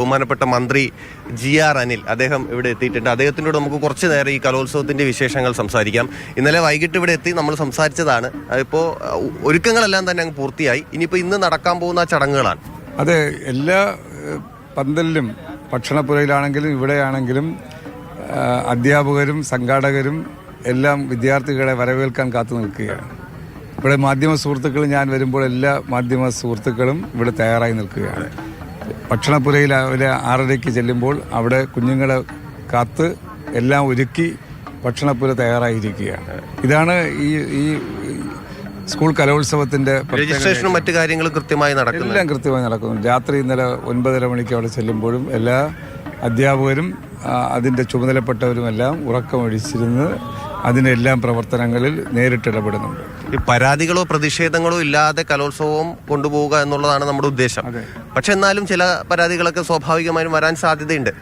ബഹുമാനപ്പെട്ട മന്ത്രി GR അനിൽ അദ്ദേഹം ഇവിടെ എത്തിയിട്ടുണ്ട്. അദ്ദേഹത്തിനോട് നമുക്ക് കുറച്ച് നേരം ഈ കലോത്സവത്തിന്റെ വിശേഷങ്ങൾ സംസാരിക്കാം. ഇന്നലെ വൈകിട്ട് ഇവിടെ എത്തി നമ്മൾ സംസാരിച്ചതാണ്. ഇപ്പോൾ ഒരുക്കങ്ങളെല്ലാം തന്നെ അങ്ങ് പൂർത്തിയായി. ഇനിയിപ്പോൾ ഇന്ന് നടക്കാൻ പോകുന്ന ചടങ്ങുകളാണ്. അതെ, എല്ലാ പന്തലിലും ഭക്ഷണപ്പുരയിലാണെങ്കിലും ഇവിടെയാണെങ്കിലും അധ്യാപകരും സംഘാടകരും എല്ലാം വിദ്യാർത്ഥികളെ വരവേൽക്കാൻ കാത്തു നിൽക്കുകയാണ്. ഇവിടെ മാധ്യമ സുഹൃത്തുക്കൾ ഞാൻ വരുമ്പോൾ എല്ലാ മാധ്യമ സുഹൃത്തുക്കളും ഇവിടെ തയ്യാറായി നിൽക്കുകയാണ്. ഭക്ഷണപ്പുരയിൽ അവർ 6:30 ചെല്ലുമ്പോൾ അവിടെ കുഞ്ഞുങ്ങളെ കാത്ത് എല്ലാം ഒരുക്കി ഭക്ഷണപ്പുര തയ്യാറായിരിക്കുകയാണ്. ഇതാണ് ഈ സ്കൂൾ കലോത്സവത്തിന്റെ രജിസ്ട്രേഷനും മറ്റു കാര്യങ്ങളും കൃത്യമായി നടക്കുന്നു. എല്ലാം കൃത്യമായി നടക്കുന്നു. രാത്രി ഇന്നലെ 9:30 മണിക്ക് അവിടെ ചെല്ലുമ്പോഴും എല്ലാ അധ്യാപകരും അതിൻ്റെ ചുമതലപ്പെട്ടവരുമെല്ലാം ഉറക്കമൊഴിച്ചിരുന്ന് അതിനെല്ലാം പ്രവർത്തനങ്ങളിൽ നേരിട്ടിടപെടുന്നുണ്ട്. ഈ പരാതികളോ പ്രതിഷേധങ്ങളോ ഇല്ലാതെ കലോത്സവം കൊണ്ടുപോവുക എന്നുള്ളതാണ് നമ്മുടെ ഉദ്ദേശം. പക്ഷെ എന്നാലും ചില പരാതികളൊക്കെ സ്വാഭാവികമായും വരാൻ സാധ്യതയുണ്ട്.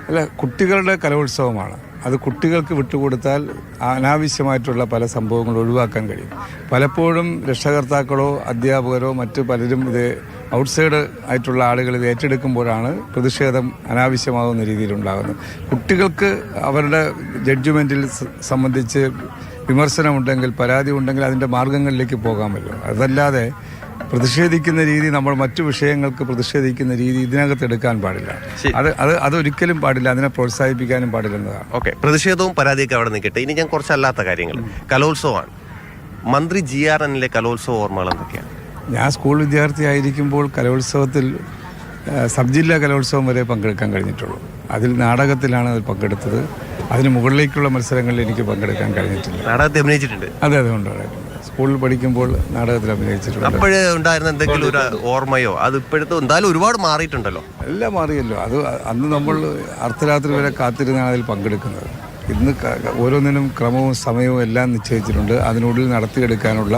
അല്ല, കുട്ടികളുടെ കലോത്സവമാണ്. അത് കുട്ടികൾക്ക് വിട്ടുകൊടുത്താൽ അനാവശ്യമായിട്ടുള്ള പല സംഭവങ്ങളും ഒഴിവാക്കാൻ കഴിയും. പലപ്പോഴും രക്ഷകർത്താക്കളോ അധ്യാപകരോ മറ്റു പലരും ഇത് ഔട്ട്സൈഡ് ആയിട്ടുള്ള ആളുകൾ ഇത് ഏറ്റെടുക്കുമ്പോഴാണ് പ്രതിഷേധം അനാവശ്യമാകുന്ന രീതിയിലുണ്ടാകുന്നത്. കുട്ടികൾക്ക് അവരുടെ ജഡ്ജ്മെൻറ്റിൽ സംബന്ധിച്ച് വിമർശനമുണ്ടെങ്കിൽ, പരാതി ഉണ്ടെങ്കിൽ അതിൻ്റെ മാർഗങ്ങളിലേക്ക് പോകാമല്ലോ. അതല്ലാതെ പ്രതിഷേധിക്കുന്ന രീതി, നമ്മൾ മറ്റു വിഷയങ്ങൾക്ക് പ്രതിഷേധിക്കുന്ന രീതി ഇതിനകത്ത് എടുക്കാൻ പാടില്ല. അതൊരിക്കലും പാടില്ല. അതിനെ പ്രോത്സാഹിപ്പിക്കാനും പാടില്ലെന്നതാണ്. ഓക്കെ, പ്രതിഷേധവും പരാതിയൊക്കെ അവിടെ നിൽക്കട്ടെ. ഇനി ഞാൻ കുറച്ചല്ലാത്ത കാര്യങ്ങൾ. കലോത്സവമാണ്. മന്ത്രി GR അനിലെ കലോത്സവ ഓർമ്മകൾ എന്തൊക്കെയാണ്? ഞാൻ സ്കൂൾ വിദ്യാർത്ഥിയായിരിക്കുമ്പോൾ കലോത്സവത്തിൽ സബ് ജില്ലാ കലോത്സവം വരെ പങ്കെടുക്കാൻ കഴിഞ്ഞിട്ടുള്ളൂ. അതിൽ നാടകത്തിലാണ് അതിൽ പങ്കെടുത്തത്. അതിന് മുകളിലേക്കുള്ള മത്സരങ്ങളിൽ എനിക്ക് പങ്കെടുക്കാൻ കഴിഞ്ഞിട്ടില്ല. നാടകത്തിൽ അഭിനയിച്ചിട്ടുണ്ട്? അതെ, അതുകൊണ്ടാണ് സ്കൂളിൽ പഠിക്കുമ്പോൾ നാടകത്തിൽ അഭിനയിച്ചിട്ടുണ്ട്. അപ്പോഴേ ഉണ്ടായിരുന്ന എന്തെങ്കിലും ഒരു ഓർമ്മയോ? അത് ഇപ്പോഴത്തെ എന്തായാലും ഒരുപാട് മാറിയിട്ടുണ്ടല്ലോ. എല്ലാം മാറിയല്ലോ. അത് അന്ന് നമ്മൾ അർദ്ധരാത്രി വരെ കാത്തിരുന്നാണ് അതിൽ പങ്കെടുക്കുന്നത്. ഇന്ന് ഓരോന്നിനും ക്രമവും സമയവും എല്ലാം നിശ്ചയിച്ചിട്ടുണ്ട്. അതിനുള്ളിൽ നടത്തിയെടുക്കാനുള്ള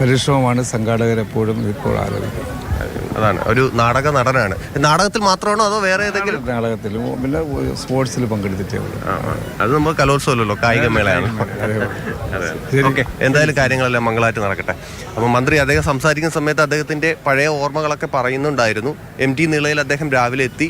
പരിശ്രമമാണ് സംഘാടകരെപ്പോഴും ഇപ്പോൾ ആലോചിക്കുന്നത്. അതാണ്, ഒരു നാടക നടനാണ്. നാടകത്തിൽ മാത്രമാണോ അതോ വേറെ ഏതെങ്കിലും? നാടകത്തിലും പിന്നെ സ്പോർട്സിൽ പങ്കെടുത്തിട്ടേ ഉള്ളൂ. അത് നമ്മൾ കലോത്സവമല്ലോ, കായികമേളയാണ്. ഓക്കെ, എന്തായാലും കാര്യങ്ങളെല്ലാം മംഗളമായിട്ട് നടക്കട്ടെ. അപ്പോൾ മന്ത്രി അദ്ദേഹം സംസാരിക്കുന്ന സമയത്ത് അദ്ദേഹത്തിന്റെ പഴയ ഓർമ്മകളൊക്കെ പറയുന്നുണ്ടായിരുന്നു. MT നിളയിൽ അദ്ദേഹം രാവിലെ എത്തി.